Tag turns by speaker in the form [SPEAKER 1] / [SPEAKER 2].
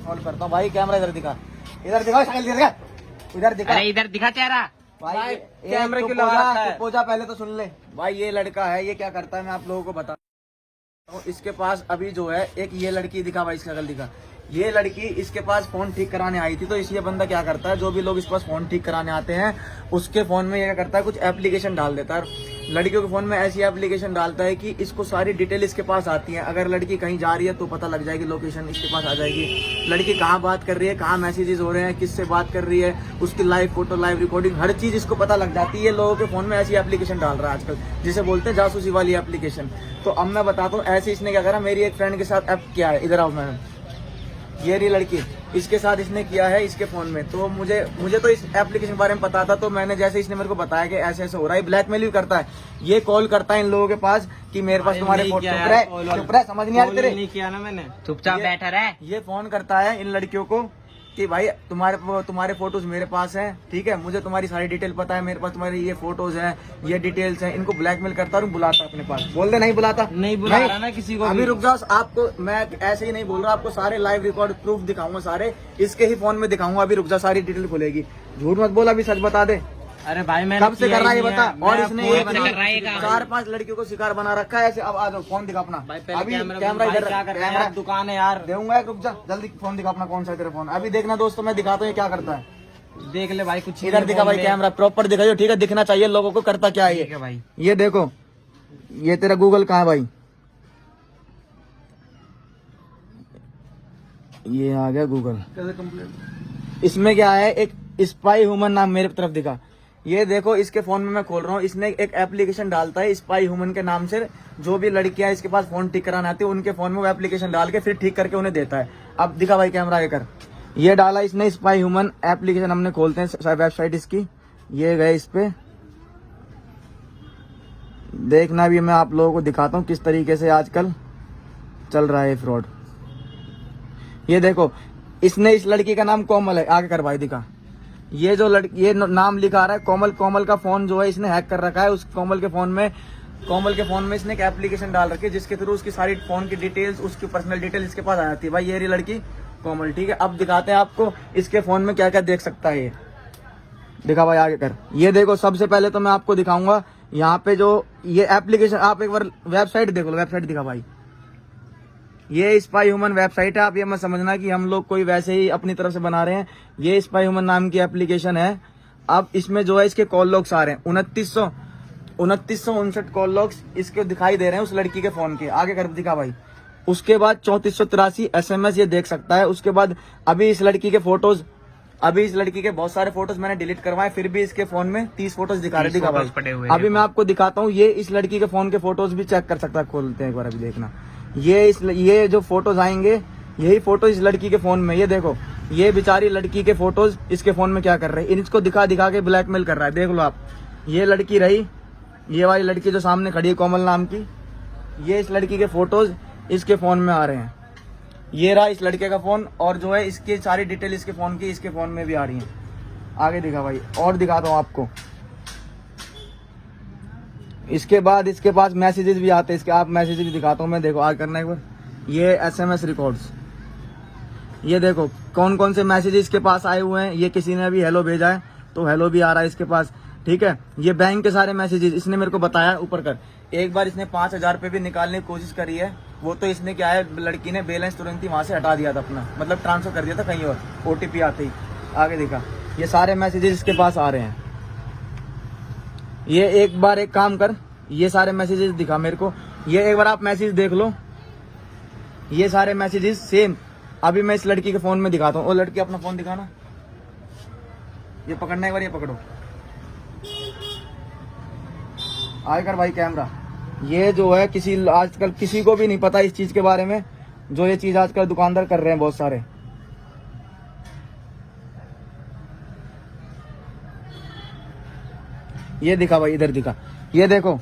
[SPEAKER 1] Call करता हूँ भाई। कैमरा इधर दिखा, इधर दिखा, शक्ल दिखा, इधर दिखा,
[SPEAKER 2] अरे इधर दिखा चेहरा
[SPEAKER 1] भाई।
[SPEAKER 2] कैमरा क्यों लगा रखा है?
[SPEAKER 1] पोजा पहले तो सुन ले भाई। ये लड़का है, ये क्या करता है मैं आप लोगों को बता। तो इसके पास अभी जो है एक ये लड़की दिखा भाई, इसका शक्ल दिखा। ये लड़की इसके पास फोन ठीक कराने आई थी। तो इसलिए बंदा क्या करता है, जो भी लोग इस पास फोन ठीक कराने आते हैं उसके फोन में ये क्या करता है, कुछ एप्लीकेशन डाल देता है। लड़कियों के फोन में ऐसी एप्लीकेशन डालता है कि इसको सारी डिटेल इसके पास आती है। अगर लड़की कहीं जा रही है तो पता लग जाएगी, लोकेशन इसके पास आ जाएगी। लड़की कहाँ बात कर रही है, कहाँ मैसेजेस हो रहे हैं, किससे बात कर रही है, उसकी लाइव फोटो, लाइव रिकॉर्डिंग, हर चीज इसको पता लग जाती है। लोगों के फोन में ऐसी एप्लीकेशन डाल रहा है आजकल, जिसे बोलते हैं जासूसी वाली एप्लीकेशन। तो अब मैं बताता हूँ, ऐसे इसने क्या करा, मेरी एक फ्रेंड के साथ ऐप किया है। इधर आओ मैडम, ये रही लड़की, इसके साथ इसने किया है इसके फोन में। तो मुझे तो इस एप्लीकेशन के बारे में पता था। तो मैंने जैसे इसने मेरे को बताया कि ऐसे ऐसे हो रहा है, ब्लैकमेल भी करता है। ये कॉल करता है इन लोगों के पास कि मेरे पास तुम्हारे फोटो, चुप रहे, समझ नहीं आ रही तेरे,
[SPEAKER 2] नहीं किया ना मैंने, चुपचाप बैठा रहे।
[SPEAKER 1] ये फोन करता है इन लड़कियों को कि भाई तुम्हारे फोटोज मेरे पास हैं, ठीक है, मुझे तुम्हारी सारी डिटेल पता है, मेरे पास तुम्हारी ये फोटोज हैं, ये डिटेल्स हैं। इनको ब्लैकमेल करता और बुलाता अपने पास। बोल दे नहीं बुलाता,
[SPEAKER 2] नहीं बुला रहा ना किसी को।
[SPEAKER 1] अभी रुक जाओ, आपको मैं ऐसे ही नहीं बोल रहा, आपको सारे लाइव रिकॉर्ड प्रूफ दिखाऊंगा, सारे इसके ही फोन में दिखाऊंगा। अभी रुक जाओ, सारी डिटेल खुलेगी। झूठ मत बोल, अभी सच बता दे।
[SPEAKER 2] अरे भाई मैं
[SPEAKER 1] कब से कर रहा है ये बता। और इसने ये
[SPEAKER 2] बना
[SPEAKER 1] 4-5 लड़कियों को शिकार बना रखा है ऐसे। अब आ जाओ, फोन दिखा अपना। अभी कैमरा इधर,
[SPEAKER 2] कैमरा दुकान है यार,
[SPEAKER 1] दूंगा, रुक जा, जल्दी फोन दिखा अपना, कौन सा है तेरा फोन। अभी देखना दोस्तों, मैं दिखाता हूँ ये क्या करता है।
[SPEAKER 2] देख ले भाई, कुछ
[SPEAKER 1] इधर दिखा भाई, कैमरा प्रॉपर दिखाइए, ठीक है, दिखना चाहिए लोगों को करता क्या है ये
[SPEAKER 2] भाई।
[SPEAKER 1] ये देखो, ये तेरा गूगल कहाँ है भाई, ये आ गया गूगल। इसमें क्या है, एक स्पाई ह्यूमन नाम मेरे तरफ दिखा। ये देखो, इसके फोन में मैं खोल रहा हूँ, इसने एक एप्लीकेशन डालता है स्पाई ह्यूमन के नाम से। जो भी लड़कियां इसके पास फोन ठीक कराने आती है उनके फोन में वो एप्लीकेशन डाल के फिर ठीक करके उन्हें देता है। अब दिखा भाई, कैमरा आगे कर। ये डाला इसने स्पाई ह्यूमन एप्लीकेशन, हमने खोलते हैं वेबसाइट इसकी। ये गए इस पे, देखना भी मैं आप लोगों को दिखाता हूँ किस तरीके से आजकल चल रहा है फ्रॉड। ये देखो, इसने इस लड़की का नाम कोमल है, आगे कर भाई दिखा। ये जो लड़की, ये नाम लिखा रहा है कोमल। कोमल का फोन जो है इसने हैक कर रखा है। उस कोमल के फोन में इसने एक एप्लीकेशन डाल रखी है जिसके थ्रू उसकी सारी फोन की डिटेल्स, उसकी पर्सनल डिटेल इसके पास आ जाती है। भाई ये रही लड़की कोमल, ठीक है। अब दिखाते हैं आपको इसके फोन में क्या क्या देख सकता है। ये दिखा भाई, आगे कर। ये देखो, सबसे पहले तो मैं आपको दिखाऊंगा यहाँ पे जो ये एप्लीकेशन, आप एक बार वेबसाइट देखो, वेबसाइट दिखा भाई। ये स्पाई ह्यूमन वेबसाइट है। आप ये मत समझना कि हम लोग कोई वैसे ही अपनी तरफ से बना रहे हैं। ये स्पाई ह्यूमन नाम की एप्लीकेशन है। अब इसमें जो है इसके कॉल लॉग्स आ रहे हैं, 2959 कॉल लॉग्स इसके दिखाई दे रहे हैं उस लड़की के फोन के। आगे कर दिखा भाई। उसके बाद 3483 SMS ये देख सकता है। उसके बाद अभी इस लड़की के बहुत सारे फोटोज मैंने डिलीट करवाए, फिर भी इसके फोन में 30 फोटोज दिखा रहे। दिखा भाई, अभी मैं आपको दिखाता हूँ। ये इस लड़की के फोन के फोटोज भी चेक कर सकता है, खोलते हैं एक बार, अभी देखना। ये जो फोटोज आएंगे, यही फोटो इस लड़की के फोन में। ये देखो, ये बेचारी लड़की के फोटोज इसके फोन में क्या कर रहे हैं, इसको दिखा के ब्लैकमेल कर रहा है। देख लो आप, ये लड़की रही, ये वाली लड़की जो सामने खड़ी है कोमल नाम की, ये इस लड़की के फोटोज इसके फोन में आ रहे हैं। ये रहा इस लड़के का फोन, और जो है इसकी सारी डिटेल इसके फोन की इसके फोन में भी आ रही है। आगे दिखा भाई, और दिखाता हूँ आपको। इसके बाद इसके पास मैसेजेस भी आते हैं इसके, आप मैसेजेस भी दिखाता हूँ मैं। देखो, आगे करना एक बार। ये SMS रिकॉर्ड्स, ये देखो कौन कौन से मैसेजेस इसके पास आए हुए हैं। ये किसी ने अभी हेलो भेजा है तो हेलो भी आ रहा है इसके पास, ठीक है। ये बैंक के सारे मैसेजेस इसने मेरे को बताया, ऊपर कर। एक बार इसने 5000 रुपये भी निकालने की कोशिश करी है। वो तो इसने क्या है, लड़की ने बैलेंस तुरंत ही वहां से हटा दिया था अपना, मतलब ट्रांसफर कर दिया था कहीं और, OTP आते ही। आगे दिखा, ये सारे मैसेजेस इसके पास आ रहे हैं। ये एक बार एक काम कर, ये सारे मैसेजेस दिखा मेरे को। ये एक बार आप मैसेज देख लो, ये सारे मैसेजेस सेम। अभी मैं इस लड़की के फोन में दिखाता हूँ। वो लड़की अपना फोन दिखाना, ये पकड़ना एक बार, ये पकड़ो, आगे कर भाई कैमरा। ये जो है आजकल किसी को भी नहीं पता इस चीज के बारे में, जो ये चीज आजकल दुकानदार कर रहे हैं बहुत सारे। ये दिखा भाई, इधर दिखा, ये देखो